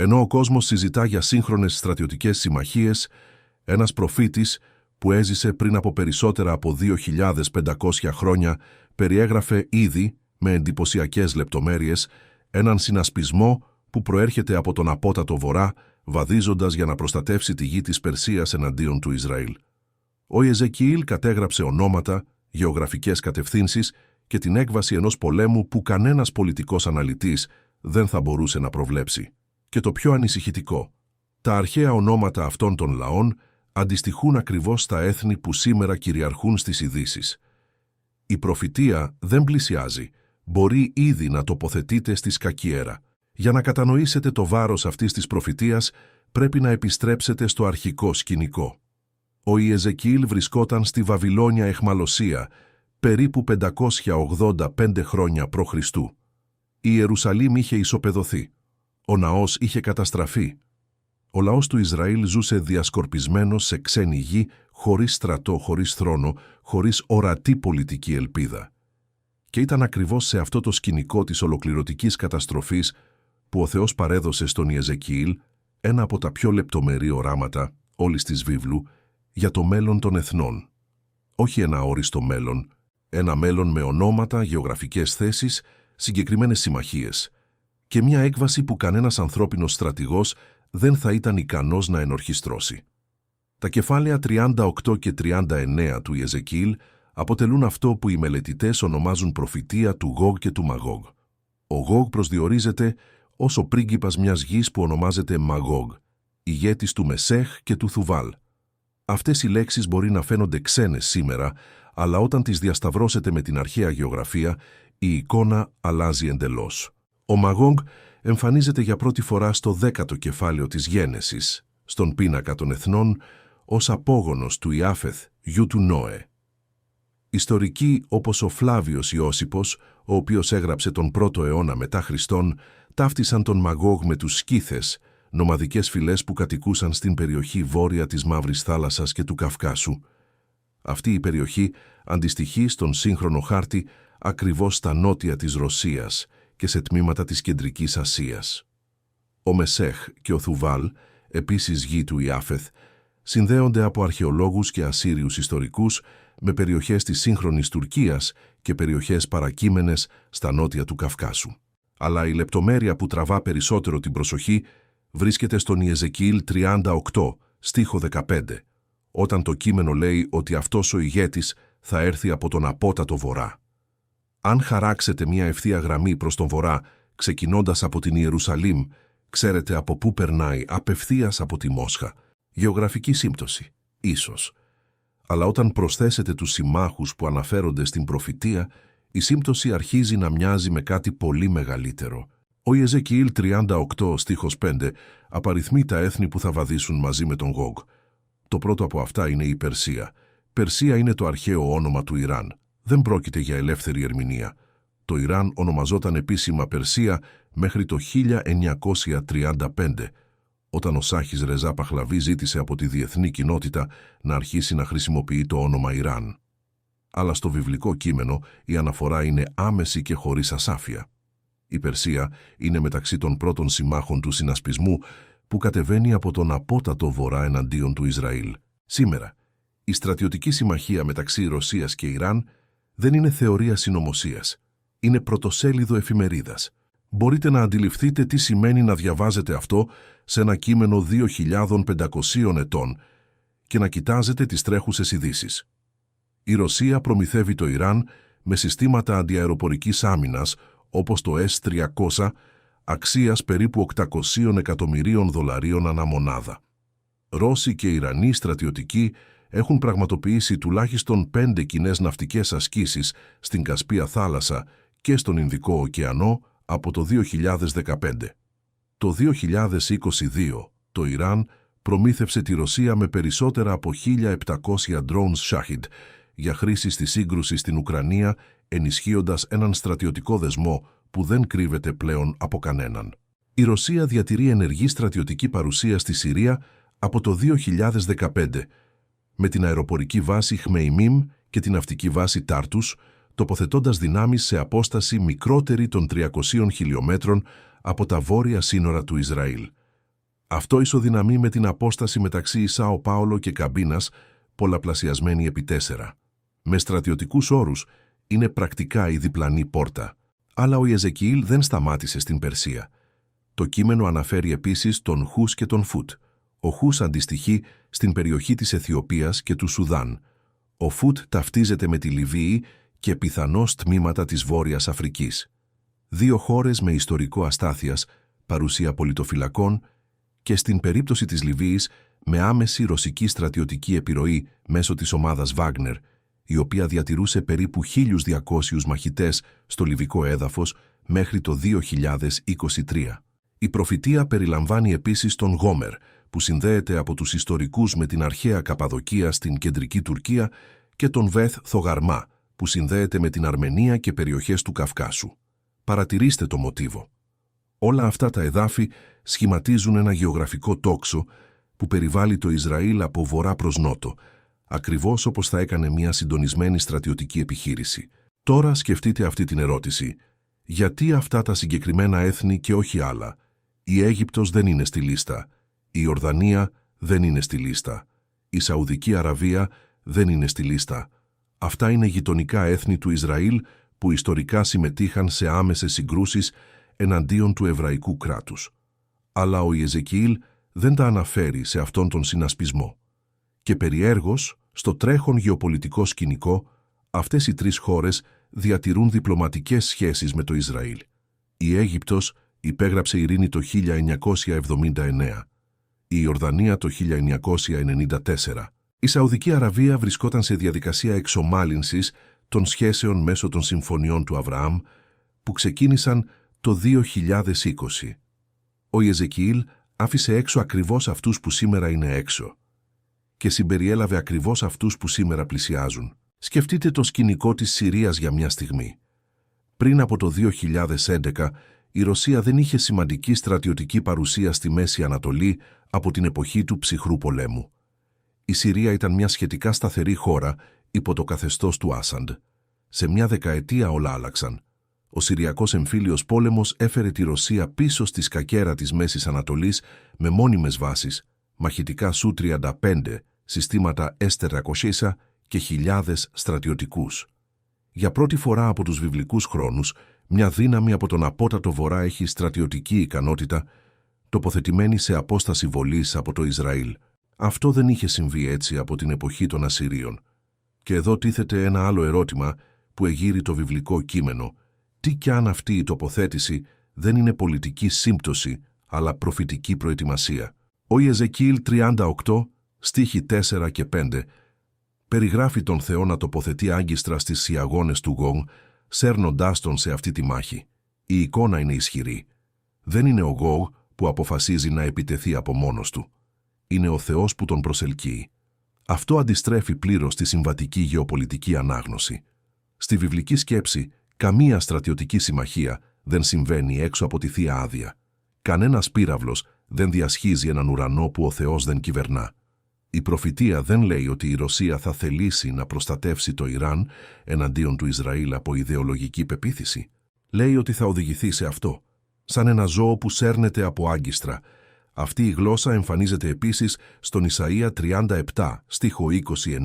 Ενώ ο κόσμος συζητά για σύγχρονες στρατιωτικές συμμαχίες, ένας προφήτης που έζησε πριν από περισσότερα από 2.500 χρόνια περιέγραφε ήδη, με εντυπωσιακές λεπτομέρειες, έναν συνασπισμό που προέρχεται από τον απότατο βορρά, βαδίζοντας για να προστατεύσει τη γη της Περσίας εναντίον του Ισραήλ. Ο Ιεζεκιήλ κατέγραψε ονόματα, γεωγραφικές κατευθύνσεις και την έκβαση ενός πολέμου που κανένας πολιτικός αναλυτής δεν θα μπορούσε να προβλέψει. Και το πιο ανησυχητικό, τα αρχαία ονόματα αυτών των λαών αντιστοιχούν ακριβώς στα έθνη που σήμερα κυριαρχούν στις ειδήσεις. Η προφητεία δεν πλησιάζει, μπορεί ήδη να τοποθετείται στη σκακιέρα. Για να κατανοήσετε το βάρος αυτής της προφητείας, πρέπει να επιστρέψετε στο αρχικό σκηνικό. Ο Ιεζεκιήλ βρισκόταν στη Βαβυλώνια αιχμαλωσία, περίπου 585 χρόνια π.Χ. Η Ιερουσαλήμ είχε ισοπεδωθεί. Ο ναός είχε καταστραφεί. Ο λαός του Ισραήλ ζούσε διασκορπισμένος σε ξένη γη, χωρίς στρατό, χωρίς θρόνο, χωρίς ορατή πολιτική ελπίδα. Και ήταν ακριβώς σε αυτό το σκηνικό της ολοκληρωτικής καταστροφής που ο Θεός παρέδωσε στον Ιεζεκιήλ ένα από τα πιο λεπτομερή οράματα όλης της βίβλου για το μέλλον των εθνών. Όχι ένα αόριστο μέλλον, ένα μέλλον με ονόματα, γεωγραφικές θέσεις, συγκεκριμένες συμμαχίες και μια έκβαση που κανένας ανθρώπινος στρατηγός δεν θα ήταν ικανός να ενορχιστρώσει. Τα κεφάλαια 38 και 39 του Ιεζεκιήλ αποτελούν αυτό που οι μελετητές ονομάζουν προφητεία του Γόγ και του Μαγόγ. Ο Γόγ προσδιορίζεται ως ο πρίγκιπας μιας γης που ονομάζεται Μαγόγ, ηγέτης του Μεσέχ και του Θουβάλ. Αυτές οι λέξεις μπορεί να φαίνονται ξένες σήμερα, αλλά όταν τις διασταυρώσετε με την αρχαία γεωγραφία, η εικόνα αλλάζει εντελώς. Ο Μαγόγ εμφανίζεται για πρώτη φορά στο 10ο κεφάλαιο της Γένεσης, στον πίνακα των εθνών, ως απόγονος του Ιάφεθ, γιου του Νόε. Ιστορικοί όπως ο Φλάβιος Ιώσιπος, ο οποίος έγραψε τον 1ο αιώνα μετά Χριστόν, ταύτισαν τον Μαγόγ με τους Σκύθες, νομαδικές φυλές που κατοικούσαν στην περιοχή βόρεια της Μαύρης Θάλασσας και του Καυκάσου. Αυτή η περιοχή αντιστοιχεί στον σύγχρονο χάρτη ακριβώς στα νότια της Ρωσίας και σε τμήματα της Κεντρικής Ασίας. Ο Μεσέχ και ο Θουβάλ, επίσης γη του Ιάφεθ, συνδέονται από αρχαιολόγους και Ασσύριους ιστορικούς με περιοχές της σύγχρονης Τουρκίας και περιοχές παρακείμενες στα νότια του Καυκάσου. Αλλά η λεπτομέρεια που τραβά περισσότερο την προσοχή βρίσκεται στον Ιεζεκιήλ 38, στίχο 15, όταν το κείμενο λέει ότι αυτός ο ηγέτης θα έρθει από τον απότατο βορρά. Αν χαράξετε μια ευθεία γραμμή προς τον βορρά, ξεκινώντας από την Ιερουσαλήμ, ξέρετε από πού περνάει, απευθείας από τη Μόσχα. Γεωγραφική σύμπτωση, ίσως. Αλλά όταν προσθέσετε τους συμμάχους που αναφέρονται στην προφητεία, η σύμπτωση αρχίζει να μοιάζει με κάτι πολύ μεγαλύτερο. Ο Ιεζεκιήλ 38, στίχος 5, απαριθμεί τα έθνη που θα βαδίσουν μαζί με τον Γόγ. Το πρώτο από αυτά είναι η Περσία. Περσία είναι το αρχαίο όνομα του Ιράν. Δεν πρόκειται για ελεύθερη ερμηνεία. Το Ιράν ονομαζόταν επίσημα Περσία μέχρι το 1935, όταν ο Σάχης Ρεζά Παχλαβή ζήτησε από τη διεθνή κοινότητα να αρχίσει να χρησιμοποιεί το όνομα Ιράν. Αλλά στο βιβλικό κείμενο η αναφορά είναι άμεση και χωρίς ασάφεια. Η Περσία είναι μεταξύ των πρώτων συμμάχων του συνασπισμού που κατεβαίνει από τον απότατο βορρά εναντίον του Ισραήλ. Σήμερα, η στρατιωτική συμμαχία μεταξύ Ρωσίας και Ιράν δεν είναι θεωρία συνωμοσίας. Είναι πρωτοσέλιδο εφημερίδας. Μπορείτε να αντιληφθείτε τι σημαίνει να διαβάζετε αυτό σε ένα κείμενο 2.500 ετών και να κοιτάζετε τις τρέχουσες ειδήσεις. Η Ρωσία προμηθεύει το Ιράν με συστήματα αντιαεροπορικής άμυνας όπως το S-300, αξίας περίπου $800 εκατομμυρίων ανά μονάδα. Ρώσοι και Ιρανοί στρατιωτικοί έχουν πραγματοποιήσει τουλάχιστον 5 κοινές ναυτικές ασκήσεις στην Κασπία θάλασσα και στον Ινδικό ωκεανό από το 2015. Το 2022, το Ιράν προμήθευσε τη Ρωσία με περισσότερα από 1.700 drones Shahid για χρήση στη σύγκρουση στην Ουκρανία, ενισχύοντας έναν στρατιωτικό δεσμό που δεν κρύβεται πλέον από κανέναν. Η Ρωσία διατηρεί ενεργή στρατιωτική παρουσία στη Συρία από το 2015, με την αεροπορική βάση Χμεϊμίμ και την ναυτική βάση Τάρτους, τοποθετώντας δυνάμεις σε απόσταση μικρότερη των 300 χιλιόμετρων από τα βόρεια σύνορα του Ισραήλ. Αυτό ισοδυναμεί με την απόσταση μεταξύ Σάο Πάολο και Καμπίνας, πολλαπλασιασμένη επί 4. Με στρατιωτικούς όρους, είναι πρακτικά η διπλανή πόρτα. Αλλά ο Ιεζεκιήλ δεν σταμάτησε στην Περσία. Το κείμενο αναφέρει επίσης τον Χούς και τον Φούτ. Ο Χούς αντιστοιχεί στην περιοχή της Αιθιοπίας και του Σουδάν. Ο Φούτ ταυτίζεται με τη Λιβύη και πιθανώς τμήματα της Βόρειας Αφρικής. Δύο χώρες με ιστορικό αστάθειας, παρουσία πολιτοφυλακών και στην περίπτωση της Λιβύης με άμεση ρωσική στρατιωτική επιρροή μέσω της ομάδας Βάγνερ, η οποία διατηρούσε περίπου 1.200 μαχητές στο λιβικό έδαφος μέχρι το 2023. Η προφητεία περιλαμβάνει επίσης τον Γόμερ, που συνδέεται από τους ιστορικούς με την αρχαία Καπαδοκία στην κεντρική Τουρκία, και τον Βεθ Θογαρμά, που συνδέεται με την Αρμενία και περιοχές του Καυκάσου. Παρατηρήστε το μοτίβο. Όλα αυτά τα εδάφη σχηματίζουν ένα γεωγραφικό τόξο που περιβάλλει το Ισραήλ από βορρά προς νότο, ακριβώς όπως θα έκανε μια συντονισμένη στρατιωτική επιχείρηση. Τώρα σκεφτείτε αυτή την ερώτηση. Γιατί αυτά τα συγκεκριμένα έθνη και όχι άλλα? Η Αίγυπτος δεν είναι στη λίστα. Η Ιορδανία δεν είναι στη λίστα. Η Σαουδική Αραβία δεν είναι στη λίστα. Αυτά είναι γειτονικά έθνη του Ισραήλ που ιστορικά συμμετείχαν σε άμεσες συγκρούσεις εναντίον του εβραϊκού κράτους. Αλλά ο Ιεζεκιήλ δεν τα αναφέρει σε αυτόν τον συνασπισμό. Και περιέργως, στο τρέχον γεωπολιτικό σκηνικό, αυτές οι τρεις χώρες διατηρούν διπλωματικές σχέσεις με το Ισραήλ. Η Αίγυπτος υπέγραψε ειρήνη το 1979. Η Ιορδανία το 1994. Η Σαουδική Αραβία βρισκόταν σε διαδικασία εξομάλυνσης των σχέσεων μέσω των συμφωνιών του Αβραάμ που ξεκίνησαν το 2020. Ο Ιεζεκιήλ άφησε έξω ακριβώς αυτούς που σήμερα είναι έξω και συμπεριέλαβε ακριβώς αυτούς που σήμερα πλησιάζουν. Σκεφτείτε το σκηνικό της Συρίας για μια στιγμή. Πριν από το 2011, η Ρωσία δεν είχε σημαντική στρατιωτική παρουσία στη Μέση Ανατολή από την εποχή του ψυχρού πολέμου. Η Συρία ήταν μια σχετικά σταθερή χώρα υπό το καθεστώς του Άσαντ. Σε μια δεκαετία όλα άλλαξαν. Ο Συριακός εμφύλιος πόλεμος έφερε τη Ρωσία πίσω στη σκακέρα της Μέσης Ανατολής με μόνιμες βάσεις, μαχητικά Su-35, συστήματα S-400 και χιλιάδες στρατιωτικούς. Για πρώτη φορά από τους βιβλικούς χρόνους, μια δύναμη από τον απότατο βορρά έχει στρατιωτική ικανότητα, τοποθετημένη σε απόσταση βολής από το Ισραήλ. Αυτό δεν είχε συμβεί έτσι από την εποχή των Ασσυρίων. Και εδώ τίθεται ένα άλλο ερώτημα που εγείρει το βιβλικό κείμενο. Τι κι αν αυτή η τοποθέτηση δεν είναι πολιτική σύμπτωση, αλλά προφητική προετοιμασία? Ο Ιεζεκιήλ 38, στίχοι 4 και 5, περιγράφει τον Θεό να τοποθετεί άγκιστρα στις ιαγώνες του Γόγ, σέρνοντάς τον σε αυτή τη μάχη. Η εικόνα είναι ισχυρή. Δεν είναι ο Γόγ που αποφασίζει να επιτεθεί από μόνος του. Είναι ο Θεός που τον προσελκύει. Αυτό αντιστρέφει πλήρως τη συμβατική γεωπολιτική ανάγνωση. Στη βιβλική σκέψη, καμία στρατιωτική συμμαχία δεν συμβαίνει έξω από τη Θεία Άδεια. Κανένας πύραυλος δεν διασχίζει έναν ουρανό που ο Θεός δεν κυβερνά. Η προφητεία δεν λέει ότι η Ρωσία θα θελήσει να προστατεύσει το Ιράν εναντίον του Ισραήλ από ιδεολογική πεποίθηση. Λέει ότι θα οδηγηθεί σε αυτό, σαν ένα ζώο που σέρνεται από άγκιστρα. Αυτή η γλώσσα εμφανίζεται επίσης στον Ισαΐα 37, στίχο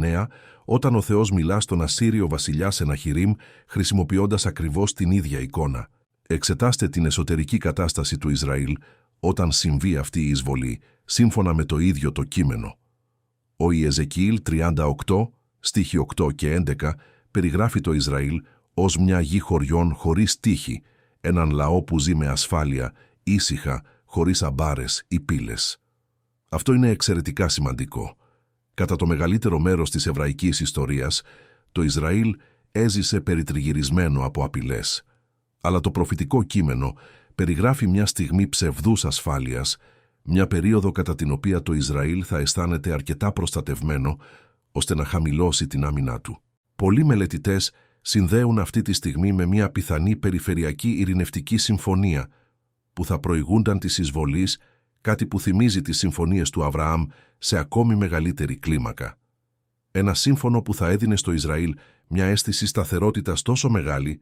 29, όταν ο Θεός μιλά στον Ασσύριο βασιλιά Σεναχιρίμ, χρησιμοποιώντας ακριβώς την ίδια εικόνα. Εξετάστε την εσωτερική κατάσταση του Ισραήλ όταν συμβεί αυτή η εισβολή, σύμφωνα με το ίδιο το κείμενο. Ο Ιεζεκιήλ 38, στίχοι 8 και 11, περιγράφει το Ισραήλ ως μια γη χωριών χωρίς τείχη, έναν λαό που ζει με ασφάλεια, ήσυχα, χωρίς αμπάρες ή πύλες. Αυτό είναι εξαιρετικά σημαντικό. Κατά το μεγαλύτερο μέρος της εβραϊκής ιστορίας, το Ισραήλ έζησε περιτριγυρισμένο από απειλές. Αλλά το προφητικό κείμενο περιγράφει μια στιγμή ψευδούς ασφάλειας, μια περίοδο κατά την οποία το Ισραήλ θα αισθάνεται αρκετά προστατευμένο ώστε να χαμηλώσει την άμυνά του. Πολλοί μελετητές συνδέουν αυτή τη στιγμή με μια πιθανή περιφερειακή ειρηνευτική συμφωνία που θα προηγούνταν της εισβολής, κάτι που θυμίζει τις συμφωνίες του Αβραάμ σε ακόμη μεγαλύτερη κλίμακα. Ένα σύμφωνο που θα έδινε στο Ισραήλ μια αίσθηση σταθερότητας τόσο μεγάλη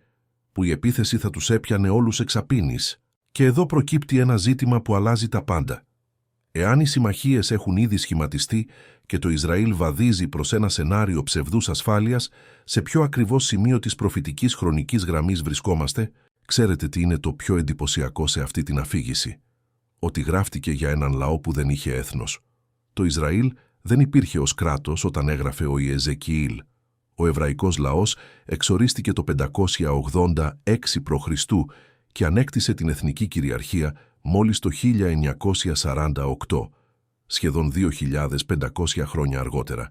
που η επίθεση θα τους έπιανε όλους εξαπίνης. Και εδώ προκύπτει ένα ζήτημα που αλλάζει τα πάντα. Εάν οι συμμαχίες έχουν ήδη σχηματιστεί και το Ισραήλ βαδίζει προς ένα σενάριο ψευδούς ασφάλειας, σε ποιο ακριβώς σημείο της προφητικής χρονικής γραμμής βρισκόμαστε? Ξέρετε τι είναι το πιο εντυπωσιακό σε αυτή την αφήγηση? Ότι γράφτηκε για έναν λαό που δεν είχε έθνος. Το Ισραήλ δεν υπήρχε ως κράτος όταν έγραφε ο Ιεζεκιήλ. Ο εβραϊκός λαός εξορίστηκε το 586 π.Χ. και ανέκτησε την εθνική κυριαρχία μόλις το 1948, σχεδόν 2.500 χρόνια αργότερα.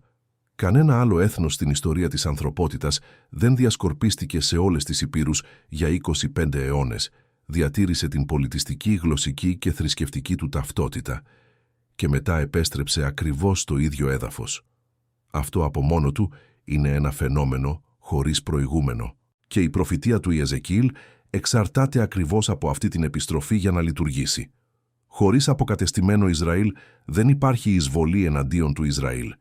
Κανένα άλλο έθνος στην ιστορία της ανθρωπότητας δεν διασκορπίστηκε σε όλες τις υπήρους για 25 αιώνες, διατήρησε την πολιτιστική, γλωσσική και θρησκευτική του ταυτότητα και μετά επέστρεψε ακριβώς στο ίδιο έδαφος. Αυτό από μόνο του είναι ένα φαινόμενο χωρίς προηγούμενο και η προφητεία του Ιεζεκιήλ εξαρτάται ακριβώς από αυτή την επιστροφή για να λειτουργήσει. Χωρίς αποκατεστημένο Ισραήλ δεν υπάρχει εισβολή εναντίον του Ισραήλ.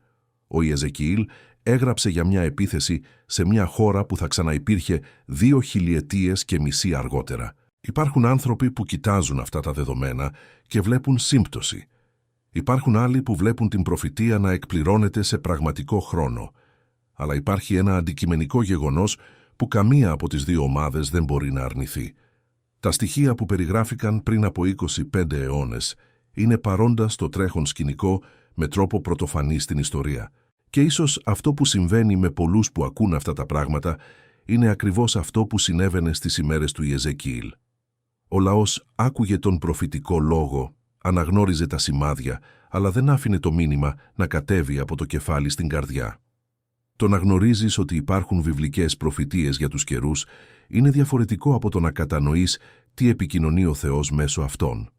Ο Ιεζεκιήλ έγραψε για μια επίθεση σε μια χώρα που θα ξαναυπήρχε 2 χιλιετίες και μισή αργότερα. Υπάρχουν άνθρωποι που κοιτάζουν αυτά τα δεδομένα και βλέπουν σύμπτωση. Υπάρχουν άλλοι που βλέπουν την προφητεία να εκπληρώνεται σε πραγματικό χρόνο. Αλλά υπάρχει ένα αντικειμενικό γεγονός που καμία από τις δύο ομάδες δεν μπορεί να αρνηθεί. Τα στοιχεία που περιγράφηκαν πριν από 25 αιώνες είναι παρόντα στο τρέχον σκηνικό με τρόπο πρωτοφανή στην ιστορία. Και ίσως αυτό που συμβαίνει με πολλούς που ακούν αυτά τα πράγματα είναι ακριβώς αυτό που συνέβαινε στις ημέρες του Ιεζεκιήλ. Ο λαός άκουγε τον προφητικό λόγο, αναγνώριζε τα σημάδια, αλλά δεν άφηνε το μήνυμα να κατέβει από το κεφάλι στην καρδιά. Το να γνωρίζεις ότι υπάρχουν βιβλικές προφητείες για τους καιρούς είναι διαφορετικό από το να κατανοείς τι επικοινωνεί ο Θεός μέσω αυτών.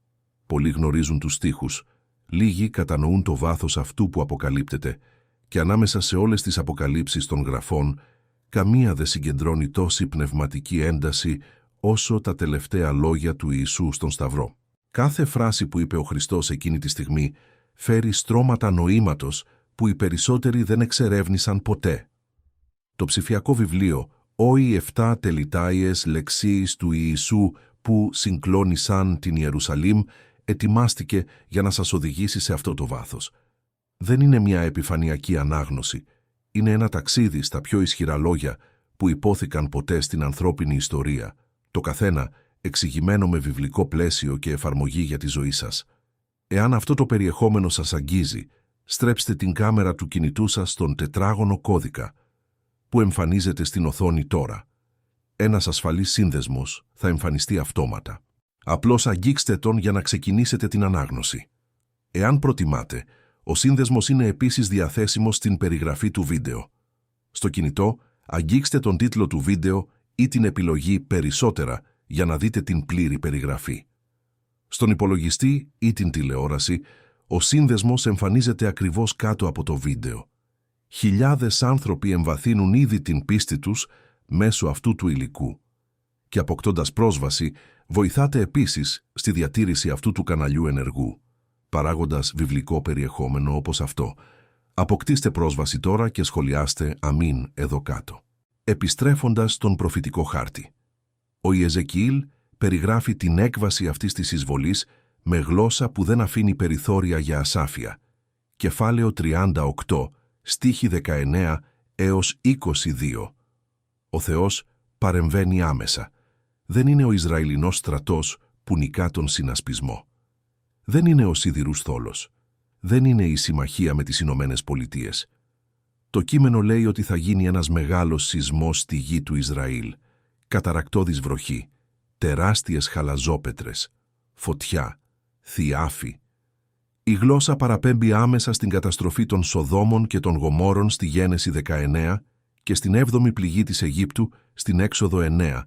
Πολλοί γνωρίζουν τους στίχους, λίγοι κατανοούν το βάθος αυτού που αποκαλύπτεται και ανάμεσα σε όλες τις αποκαλύψεις των γραφών, καμία δεν συγκεντρώνει τόση πνευματική ένταση όσο τα τελευταία λόγια του Ιησού στον Σταυρό. Κάθε φράση που είπε ο Χριστός εκείνη τη στιγμή φέρει στρώματα νοήματος που οι περισσότεροι δεν εξερεύνησαν ποτέ. Το ψηφιακό βιβλίο «Οι 7 τελιτάιες λεξίες του Ιησού που συγκλώνησαν την Ιερουσαλήμ» ετοιμάστηκε για να σας οδηγήσει σε αυτό το βάθος. Δεν είναι μια επιφανειακή ανάγνωση. Είναι ένα ταξίδι στα πιο ισχυρά λόγια που υπόθηκαν ποτέ στην ανθρώπινη ιστορία, το καθένα εξηγημένο με βιβλικό πλαίσιο και εφαρμογή για τη ζωή σας. Εάν αυτό το περιεχόμενο σας αγγίζει, στρέψτε την κάμερα του κινητού σας στον τετράγωνο κώδικα που εμφανίζεται στην οθόνη τώρα. Ένας ασφαλής σύνδεσμος θα εμφανιστεί αυτόματα. Απλώς αγγίξτε τον για να ξεκινήσετε την ανάγνωση. Εάν προτιμάτε, ο σύνδεσμος είναι επίσης διαθέσιμος στην περιγραφή του βίντεο. Στο κινητό, αγγίξτε τον τίτλο του βίντεο ή την επιλογή «Περισσότερα» για να δείτε την πλήρη περιγραφή. Στον υπολογιστή ή την τηλεόραση, ο σύνδεσμος εμφανίζεται ακριβώς κάτω από το βίντεο. Χιλιάδες άνθρωποι εμβαθύνουν ήδη την πίστη τους μέσω αυτού του υλικού. Και αποκτώντας πρόσβαση, βοηθάτε επίσης στη διατήρηση αυτού του καναλιού ενεργού, παράγοντας βιβλικό περιεχόμενο όπως αυτό. Αποκτήστε πρόσβαση τώρα και σχολιάστε «Αμήν» εδώ κάτω. Επιστρέφοντας στον προφητικό χάρτη. Ο Ιεζεκιήλ περιγράφει την έκβαση αυτής της εισβολής με γλώσσα που δεν αφήνει περιθώρια για ασάφεια. Κεφάλαιο 38, στίχη 19 έως 22. Ο Θεός παρεμβαίνει άμεσα. Δεν είναι ο Ισραηλινός στρατός που νικά τον συνασπισμό. Δεν είναι ο σιδηρούς θόλος. Δεν είναι η συμμαχία με τις Ηνωμένες Πολιτείες. Το κείμενο λέει ότι θα γίνει ένας μεγάλος σεισμός στη γη του Ισραήλ. Καταρακτώδης βροχή, τεράστιες χαλαζόπετρες, φωτιά, θιάφη. Η γλώσσα παραπέμπει άμεσα στην καταστροφή των Σοδόμων και των Γομόρων στη Γένεση 19 και στην 7η πληγή της Αιγύπτου στην Έξοδο 9.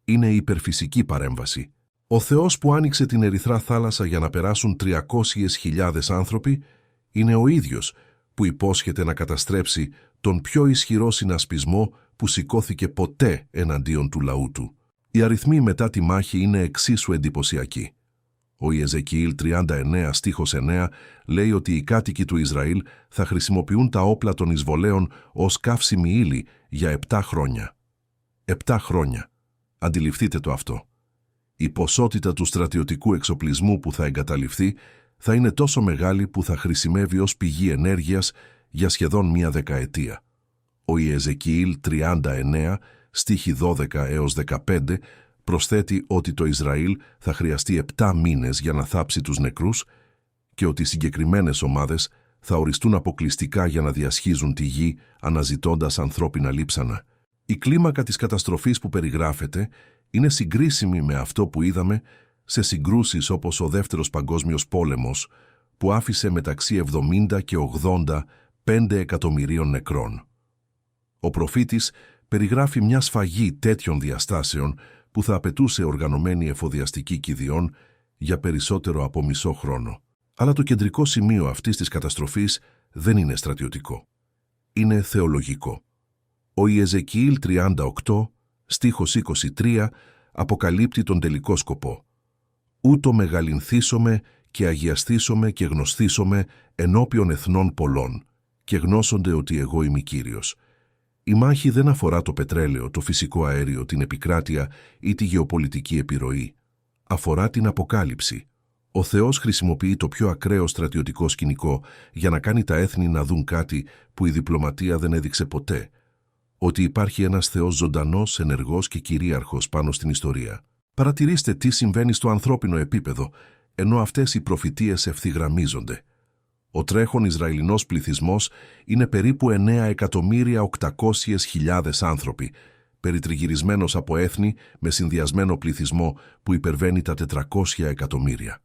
Είναι η υπερφυσική παρέμβαση. Ο Θεός που άνοιξε την Ερυθρά θάλασσα για να περάσουν 300.000 άνθρωποι είναι ο ίδιος που υπόσχεται να καταστρέψει τον πιο ισχυρό συνασπισμό που σηκώθηκε ποτέ εναντίον του λαού του. Οι αριθμοί μετά τη μάχη είναι εξίσου εντυπωσιακοί. Ο Ιεζεκιήλ 39 στίχος 9 λέει ότι οι κάτοικοι του Ισραήλ θα χρησιμοποιούν τα όπλα των εισβολέων ως καύσιμη ύλη για 7 χρόνια. 7 χρόνια. Αντιληφθείτε το αυτό. Η ποσότητα του στρατιωτικού εξοπλισμού που θα εγκαταλειφθεί θα είναι τόσο μεγάλη που θα χρησιμεύει ως πηγή ενέργειας για σχεδόν μία δεκαετία. Ο Ιεζεκιήλ 39, στίχοι 12 έως 15, προσθέτει ότι το Ισραήλ θα χρειαστεί 7 μήνες για να θάψει τους νεκρούς και ότι συγκεκριμένες ομάδες θα οριστούν αποκλειστικά για να διασχίζουν τη γη αναζητώντας ανθρώπινα λείψανα. Η κλίμακα της καταστροφής που περιγράφεται είναι συγκρίσιμη με αυτό που είδαμε σε συγκρούσεις όπως ο Δεύτερος Παγκόσμιος Πόλεμος, που άφησε μεταξύ 70 και 85 εκατομμυρίων νεκρών. Ο προφήτης περιγράφει μια σφαγή τέτοιων διαστάσεων που θα απαιτούσε οργανωμένη εφοδιαστική κηδιών για περισσότερο από μισό χρόνο. Αλλά το κεντρικό σημείο αυτής της καταστροφής δεν είναι στρατιωτικό. Είναι θεολογικό. Ο Ιεζεκιήλ 38, στίχος 23, αποκαλύπτει τον τελικό σκοπό. «Ούτω μεγαλυνθήσομαι και αγιαστήσομαι και γνωστήσομαι ενώπιον εθνών πολλών, και γνώσονται ότι εγώ είμαι Κύριος». Η μάχη δεν αφορά το πετρέλαιο, το φυσικό αέριο, την επικράτεια ή τη γεωπολιτική επιρροή. Αφορά την αποκάλυψη. Ο Θεός χρησιμοποιεί το πιο ακραίο στρατιωτικό σκηνικό για να κάνει τα έθνη να δουν κάτι που η διπλωματία δεν έδειξε ποτέ. Ότι υπάρχει ένας Θεός ζωντανός, ενεργός και κυρίαρχος πάνω στην ιστορία. Παρατηρήστε τι συμβαίνει στο ανθρώπινο επίπεδο, ενώ αυτές οι προφητείες ευθυγραμμίζονται. Ο τρέχον Ισραηλινός πληθυσμός είναι περίπου 9.800.000 άνθρωποι, περιτριγυρισμένος από έθνη με συνδυασμένο πληθυσμό που υπερβαίνει τα 400 εκατομμύρια.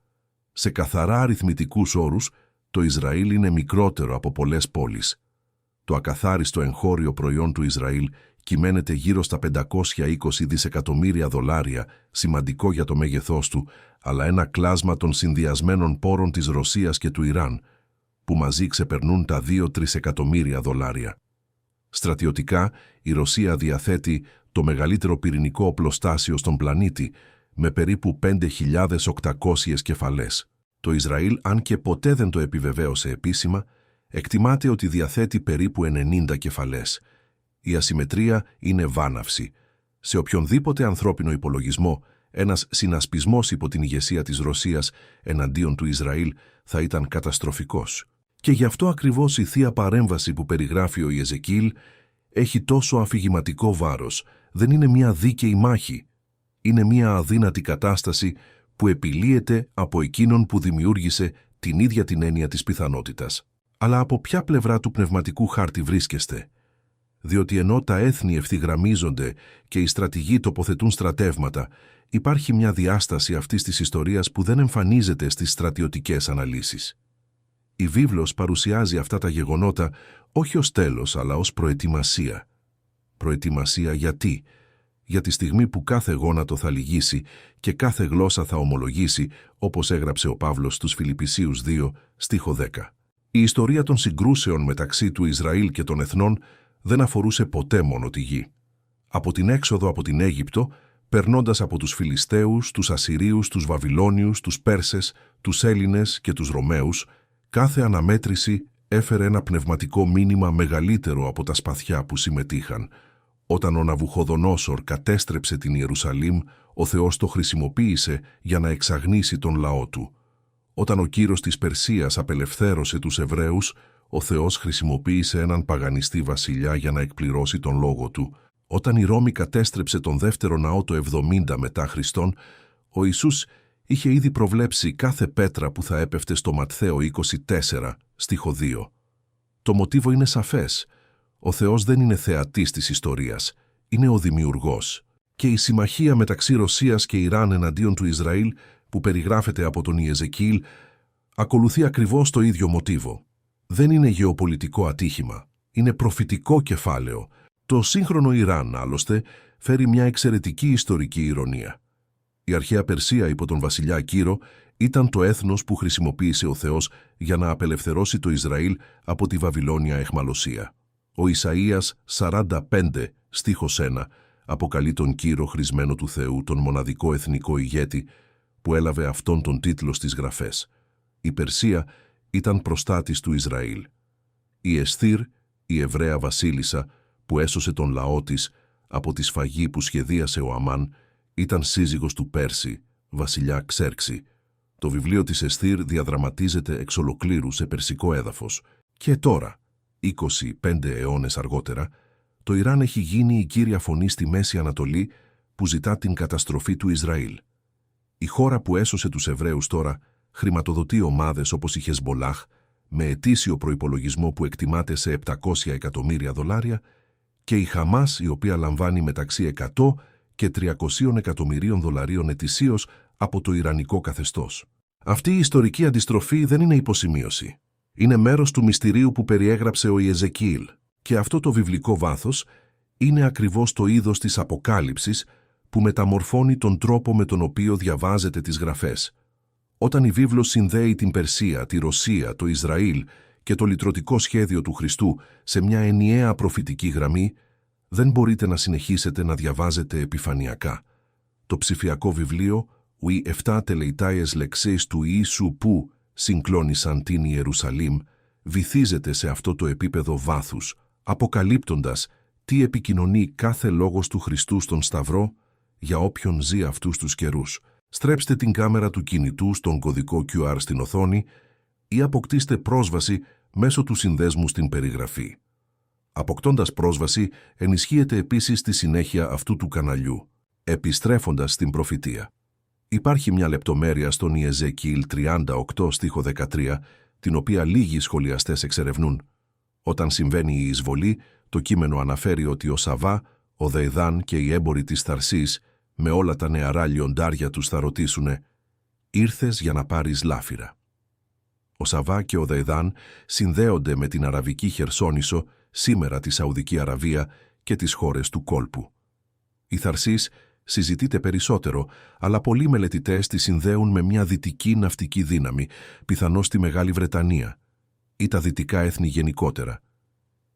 Σε καθαρά αριθμητικούς όρους, το Ισραήλ είναι μικρότερο από πολλές πόλεις. Το ακαθάριστο εγχώριο προϊόν του Ισραήλ κυμαίνεται γύρω στα 520 δισεκατομμύρια δολάρια, σημαντικό για το μέγεθός του, αλλά ένα κλάσμα των συνδυασμένων πόρων της Ρωσίας και του Ιράν, που μαζί ξεπερνούν τα 2-3 εκατομμύρια δολάρια. Στρατιωτικά, η Ρωσία διαθέτει το μεγαλύτερο πυρηνικό οπλοστάσιο στον πλανήτη, με περίπου 5.800 κεφαλές. Το Ισραήλ, αν και ποτέ δεν το επιβεβαίωσε επίσημα, εκτιμάται ότι διαθέτει περίπου 90 κεφαλές. Η ασυμμετρία είναι βάναυση. Σε οποιονδήποτε ανθρώπινο υπολογισμό, ένας συνασπισμός υπό την ηγεσία της Ρωσίας εναντίον του Ισραήλ θα ήταν καταστροφικός. Και γι' αυτό ακριβώς η θεία παρέμβαση που περιγράφει ο Ιεζεκιήλ έχει τόσο αφηγηματικό βάρος. Δεν είναι μια δίκαιη μάχη. Είναι μια αδύνατη κατάσταση που επιλύεται από εκείνον που δημιούργησε την ίδια την έννοια της πιθανότητας. Αλλά από ποια πλευρά του πνευματικού χάρτη βρίσκεστε? Διότι ενώ τα έθνη ευθυγραμμίζονται και οι στρατηγοί τοποθετούν στρατεύματα, υπάρχει μια διάσταση αυτής της ιστορίας που δεν εμφανίζεται στις στρατιωτικές αναλύσεις. Η βίβλος παρουσιάζει αυτά τα γεγονότα όχι ως τέλος, αλλά ως προετοιμασία. Προετοιμασία γιατί? Για τη στιγμή που κάθε γόνατο θα λυγίσει και κάθε γλώσσα θα ομολογήσει, όπως έγραψε ο Παύλος στους Φιλιππισίους 2, στίχο 10. Η ιστορία των συγκρούσεων μεταξύ του Ισραήλ και των εθνών δεν αφορούσε ποτέ μόνο τη γη. Από την έξοδο από την Αίγυπτο, περνώντας από τους Φιλιστέους, τους Ασσυρίους, τους Βαβυλώνιους, τους Πέρσες, τους Έλληνες και τους Ρωμαίους, κάθε αναμέτρηση έφερε ένα πνευματικό μήνυμα μεγαλύτερο από τα σπαθιά που συμμετείχαν. Όταν ο Ναβουχοδονόσορ κατέστρεψε την Ιερουσαλήμ, ο Θεός το χρησιμοποίησε για να εξαγνίσει τον λαό του. Όταν ο Κύρος της Περσίας απελευθέρωσε τους Εβραίους, ο Θεός χρησιμοποίησε έναν παγανιστή βασιλιά για να εκπληρώσει τον λόγο του. Όταν η Ρώμη κατέστρεψε τον δεύτερο ναό το 70 μετά Χριστόν, ο Ιησούς είχε ήδη προβλέψει κάθε πέτρα που θα έπεφτε στο Ματθαίο 24, στίχο 2. Το μοτίβο είναι σαφές. Ο Θεός δεν είναι θεατής της ιστορίας, είναι ο δημιουργός. Και η συμμαχία μεταξύ Ρωσίας και Ιράν εναντίον του Ισραήλ, που περιγράφεται από τον Ιεζεκιήλ, ακολουθεί ακριβώς το ίδιο μοτίβο. Δεν είναι γεωπολιτικό ατύχημα, είναι προφητικό κεφάλαιο. Το σύγχρονο Ιράν, άλλωστε, φέρει μια εξαιρετική ιστορική ηρωνία. Η αρχαία Περσία υπό τον βασιλιά Κύρο ήταν το έθνος που χρησιμοποίησε ο Θεός για να απελευθερώσει το Ισραήλ από τη Βαβυλώνια αιχμαλωσία. Ο Ισαΐας 45, στίχος 1, αποκαλεί τον Κύρο χρησμένο του Θεού, τον μοναδικό εθνικό ηγέτη, που έλαβε αυτόν τον τίτλο στις γραφές. Η Περσία ήταν προστάτης του Ισραήλ. Η Εσθήρ, η Εβραία βασίλισσα, που έσωσε τον λαό της από τη σφαγή που σχεδίασε ο Αμάν, ήταν σύζυγος του Πέρση, βασιλιά Ξέρξη. Το βιβλίο της Εσθήρ διαδραματίζεται εξ ολοκλήρου σε περσικό έδαφος. Και τώρα, 25 αιώνες αργότερα, το Ιράν έχει γίνει η κύρια φωνή στη Μέση Ανατολή που ζητά την καταστροφή του Ισραήλ. Η χώρα που έσωσε τους Εβραίους τώρα χρηματοδοτεί ομάδες όπως η Χεσμπολάχ με ετήσιο προϋπολογισμό που εκτιμάται σε $700 εκατομμύρια και η Χαμάς, η οποία λαμβάνει μεταξύ 100 και 300 εκατομμυρίων δολαρίων ετησίως από το Ιρανικό καθεστώς. Αυτή η ιστορική αντιστροφή δεν είναι υποσημείωση. Είναι μέρος του μυστηρίου που περιέγραψε ο Ιεζεκίηλ. Και αυτό το βιβλικό βάθος είναι ακριβώς το είδος της αποκάλυψης που μεταμορφώνει τον τρόπο με τον οποίο διαβάζετε τις γραφές. Όταν η βίβλος συνδέει την Περσία, τη Ρωσία, το Ισραήλ και το λυτρωτικό σχέδιο του Χριστού σε μια ενιαία προφητική γραμμή, δεν μπορείτε να συνεχίσετε να διαβάζετε επιφανειακά. Το ψηφιακό βιβλίο «Οι 7 τελεητάιες λεξίες του Ιησού που συγκλώνησαν την Ιερουσαλήμ» βυθίζεται σε αυτό το επίπεδο βάθους, αποκαλύπτοντας τι επικοινωνεί κάθε λόγος του Χριστού στον Σταυρό για όποιον ζει αυτούς τους καιρούς. Στρέψτε την κάμερα του κινητού στον κωδικό QR στην οθόνη ή αποκτήστε πρόσβαση μέσω του συνδέσμου στην περιγραφή. Αποκτώντας πρόσβαση, ενισχύεται επίσης τη συνέχεια αυτού του καναλιού, επιστρέφοντας στην προφητεία. Υπάρχει μια λεπτομέρεια στον Ιεζεκίηλ 38 στίχο 13, την οποία λίγοι σχολιαστές εξερευνούν. Όταν συμβαίνει η εισβολή, το κείμενο αναφέρει ότι ο Σαββά, ο Δεϊδάν και οι έμποροι της Θαρσής με όλα τα νεαρά λιοντάρια τους θα ρωτήσουνε «Ήρθες για να πάρεις λάφυρα». Ο Σαββά και ο Δεϊδάν συνδέονται με την Αραβική Χερσόνησο, σήμερα τη Σαουδική Αραβία και τις χώρες του κόλπου. Η Θαρσής συζητείται περισσότερο, αλλά πολλοί μελετητές τη συνδέουν με μια δυτική ναυτική δύναμη, πιθανώς τη Μεγάλη Βρετανία ή τα δυτικά έθνη γενικότερα.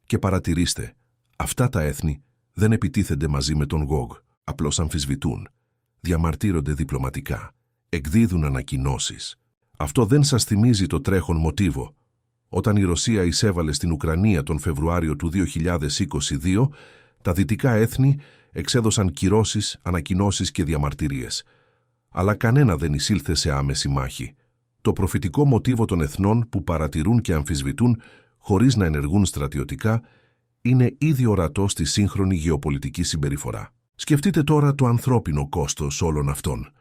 Και παρατηρήστε, αυτά τα έθνη δεν επιτίθενται μαζί με τον Γογ, απλώς αμφισβητούν, διαμαρτύρονται διπλωματικά, εκδίδουν ανακοινώσεις. Αυτό δεν σας θυμίζει το τρέχον μοτίβο? Όταν η Ρωσία εισέβαλε στην Ουκρανία τον Φεβρουάριο του 2022, τα δυτικά έθνη εξέδωσαν κυρώσεις, ανακοινώσεις και διαμαρτυρίες. Αλλά κανένα δεν εισήλθε σε άμεση μάχη. Το προφητικό μοτίβο των εθνών που παρατηρούν και αμφισβητούν χωρίς να ενεργούν στρατιωτικά είναι ήδη ορατό στη σύγχρονη γεωπολιτική συμπεριφορά. Σκεφτείτε τώρα το ανθρώπινο κόστος όλων αυτών.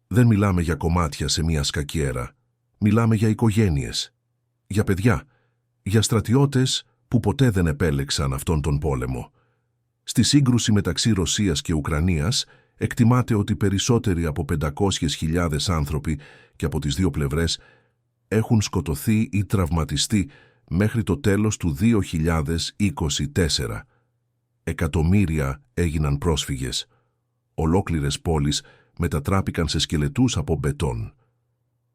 Δεν μιλάμε για κομμάτια σε μια σκακιέρα. Μιλάμε για οικογένειες, για παιδιά, για στρατιώτες που ποτέ δεν επέλεξαν αυτόν τον πόλεμο. Στη σύγκρουση μεταξύ Ρωσίας και Ουκρανίας εκτιμάται ότι περισσότεροι από 500.000 άνθρωποι και από τις δύο πλευρές έχουν σκοτωθεί ή τραυματιστεί μέχρι το τέλος του 2024. Εκατομμύρια έγιναν πρόσφυγες. Ολόκληρες πόλεις μετατράπηκαν σε σκελετούς από μπετόν.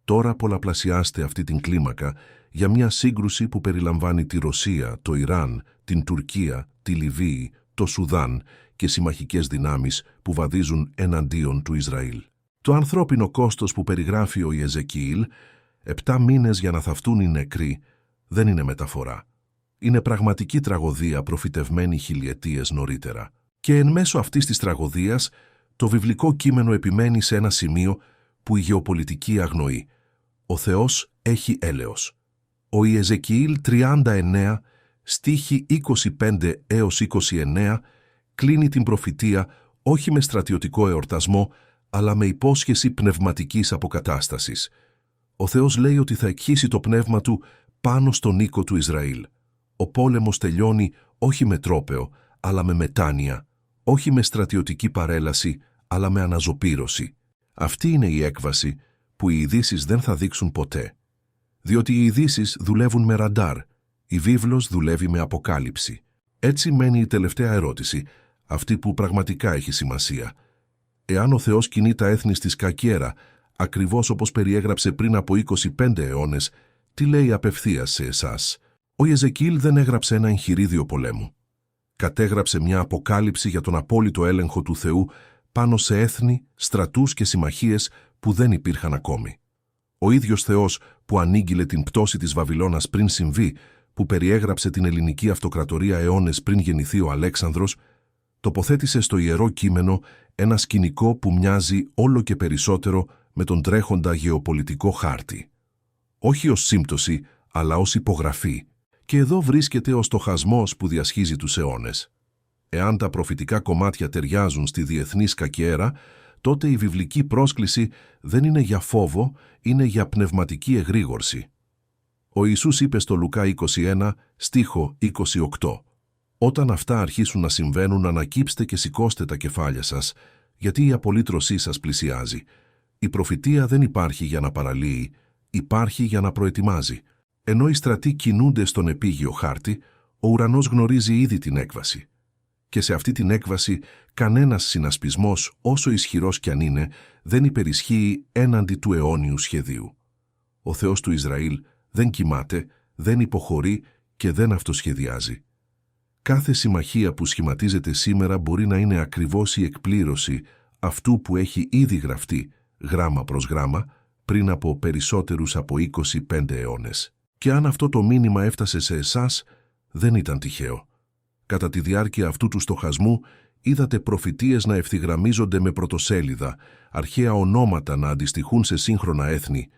Τώρα πολλαπλασιάστε αυτή την κλίμακα για μια σύγκρουση που περιλαμβάνει τη Ρωσία, το Ιράν, την Τουρκία, τη Λιβύη, το Σουδάν και συμμαχικές δυνάμεις που βαδίζουν εναντίον του Ισραήλ. Το ανθρώπινο κόστος που περιγράφει ο Ιεζεκίηλ, 7 μήνες για να θαυτούν οι νεκροί, δεν είναι μεταφορά. Είναι πραγματική τραγωδία προφητευμένη χιλιετίες νωρίτερα. Και εν μέσω αυτής της τραγωδίας, το βιβλικό κείμενο επιμένει σε ένα σημείο που η γεωπολιτική αγνοεί. Ο Θεός έχει έλεος. Ο Ιεζεκίηλ 39, στίχοι 25 έως 29, κλείνει την προφητεία όχι με στρατιωτικό εορτασμό, αλλά με υπόσχεση πνευματικής αποκατάστασης. Ο Θεός λέει ότι θα εκχύσει το πνεύμα Του πάνω στον οίκο του Ισραήλ. Ο πόλεμος τελειώνει όχι με τρόπαιο, αλλά με μετάνοια, όχι με στρατιωτική παρέλαση, αλλά με αναζωπήρωση. Αυτή είναι η έκβαση που οι ειδήσεις δεν θα δείξουν ποτέ. Διότι οι ειδήσεις δουλεύουν με ραντάρ, η βίβλος δουλεύει με αποκάλυψη. Έτσι μένει η τελευταία ερώτηση, αυτή που πραγματικά έχει σημασία. Εάν ο Θεός κινεί τα έθνη στη σκακέρα, ακριβώς όπως περιέγραψε πριν από 25 αιώνες, τι λέει απευθείας σε εσάς? Ο Ιεζεκίηλ δεν έγραψε ένα εγχειρίδιο πολέμου. Κατέγραψε μια αποκάλυψη για τον απόλυτο έλεγχο του Θεού πάνω σε έθνη, στρατούς και συμμαχίες που δεν υπήρχαν ακόμη. Ο ίδιος Θεός που ανήγγειλε την πτώση της Βαβυλώνας πριν συμβεί, που περιέγραψε την ελληνική αυτοκρατορία αιώνες πριν γεννηθεί ο Αλέξανδρος, τοποθέτησε στο Ιερό Κείμενο ένα σκηνικό που μοιάζει όλο και περισσότερο με τον τρέχοντα γεωπολιτικό χάρτη. Όχι ως σύμπτωση, αλλά ως υπογραφή. Και εδώ βρίσκεται ο στοχασμός που διασχίζει τους αιώνες. Εάν τα προφητικά κομμάτια ταιριάζουν στη διεθνή σκακέρα, τότε η βιβλική πρόσκληση δεν είναι για φόβο, είναι για πνευματική εγρήγορση. Ο Ιησούς είπε στο Λουκά 21, στίχο 28, «Όταν αυτά αρχίσουν να συμβαίνουν, ανακύψτε και σηκώστε τα κεφάλια σας, γιατί η απολύτρωσή σας πλησιάζει». Η προφητεία δεν υπάρχει για να παραλύει, υπάρχει για να προετοιμάζει. Ενώ οι στρατοί κινούνται στον επίγειο χάρτη, ο ουρανός γνωρίζει ήδη την έκβαση. Και σε αυτή την έκβαση, κανένας συνασπισμός, όσο ισχυρός κι αν είναι, δεν υπερισχύει έναντι του αιώνιου σχεδίου. Ο Θεός του Ισραήλ δεν κοιμάται, δεν υποχωρεί και δεν αυτοσχεδιάζει. Κάθε συμμαχία που σχηματίζεται σήμερα μπορεί να είναι ακριβώς η εκπλήρωση αυτού που έχει ήδη γραφτεί, γράμμα προς γράμμα, πριν από περισσότερους από 25 αιώνες. Και αν αυτό το μήνυμα έφτασε σε εσάς, δεν ήταν τυχαίο. Κατά τη διάρκεια αυτού του στοχασμού, είδατε προφητείες να ευθυγραμμίζονται με πρωτοσέλιδα, αρχαία ονόματα να αντιστοιχούν σε σύγχρονα έθνη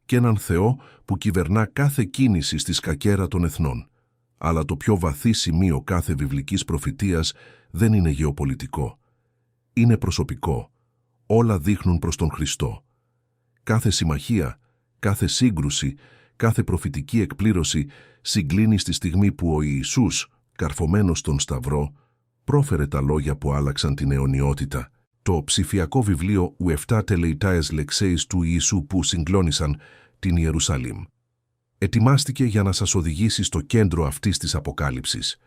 και έναν Θεό που κυβερνά κάθε κίνηση στη σκακέρα των εθνών. Αλλά το πιο βαθύ σημείο κάθε βιβλικής προφητείας δεν είναι γεωπολιτικό. Είναι προσωπικό. Όλα δείχνουν προς τον Χριστό. Κάθε συμμαχία, κάθε σύγκρουση, κάθε προφητική εκπλήρωση συγκλίνει στη στιγμή που ο Ιησούς, καρφωμένος στον Σταυρό, πρόφερε τα λόγια που άλλαξαν την αιωνιότητα. Το ψηφιακό βιβλίο «Ουεφτά τελεϊτάες λεξέης» του Ιησού που συγκλώνησαν την Ιερουσαλήμ. Ετοιμάστηκε για να σας οδηγήσει στο κέντρο αυτής της αποκάλυψης.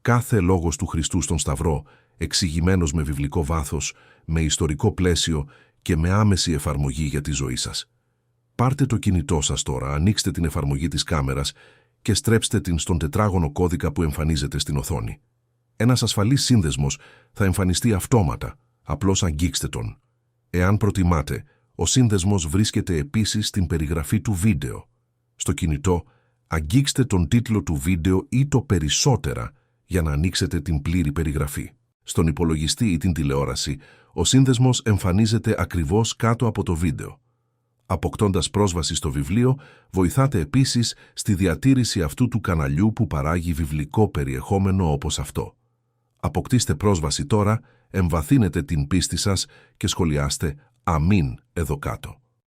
Κάθε λόγος του Χριστού στον Σταυρό, εξηγημένος με βιβλικό βάθος, με ιστορικό πλαίσιο και με άμεση εφαρμογή για τη ζωή σας. Πάρτε το κινητό σας τώρα, ανοίξτε την εφαρμογή της κάμερας και στρέψτε την στον τετράγωνο κώδικα που εμφανίζεται στην οθόνη. Ένας ασφαλής σύνδεσμος θα εμφανιστεί αυτόματα, απλώς αγγίξτε τον. Εάν προτιμάτε, ο σύνδεσμος βρίσκεται επίσης στην περιγραφή του βίντεο. Στο κινητό, αγγίξτε τον τίτλο του βίντεο ή το «Περισσότερα» για να ανοίξετε την πλήρη περιγραφή. Στον υπολογιστή ή την τηλεόραση, ο σύνδεσμος εμφανίζεται ακριβώς κάτω από το βίντεο. Αποκτώντας πρόσβαση στο βιβλίο, βοηθάτε επίσης στη διατήρηση αυτού του καναλιού που παράγει βιβλικό περιεχόμενο όπως αυτό. Αποκτήστε πρόσβαση τώρα, εμβαθύνετε την πίστη σας και σχολιάστε «Αμήν» εδώ κάτω.